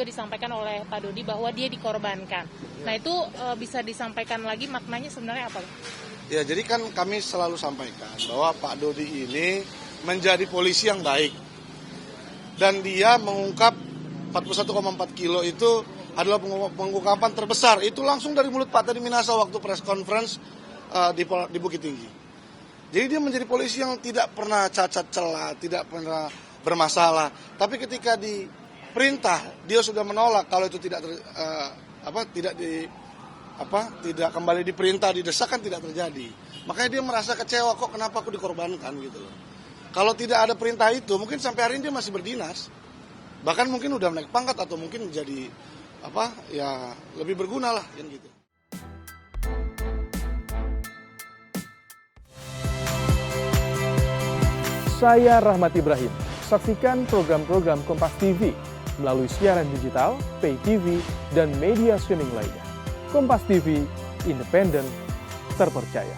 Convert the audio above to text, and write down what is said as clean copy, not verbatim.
disampaikan oleh Pak Dodi bahwa dia dikorbankan. Nah itu bisa disampaikan lagi maknanya sebenarnya apa? Ya, jadi kan kami selalu sampaikan bahwa Pak Dodi ini menjadi polisi yang baik. Dan dia mengungkap 41,4 kilo itu adalah pengungkapan terbesar. Itu langsung dari mulut Pak Teddy Minahasa waktu press conference di Bukit Tinggi. Jadi dia menjadi polisi yang tidak pernah cacat celah, tidak pernah bermasalah. Tapi ketika diperintah, dia sudah menolak kalau itu tidak kembali diperintah, didesak kan tidak terjadi. Makanya dia merasa kecewa, kok kenapa aku dikorbankan gitu loh. Kalau tidak ada perintah itu, mungkin sampai hari ini dia masih berdinas. Bahkan mungkin udah naik pangkat atau mungkin jadi lebih berguna lah kan gitu. Saya Rahmat Ibrahim. Saksikan program-program Kompas TV melalui siaran digital, pay TV, dan media streaming lainnya. Kompas TV, independen, terpercaya.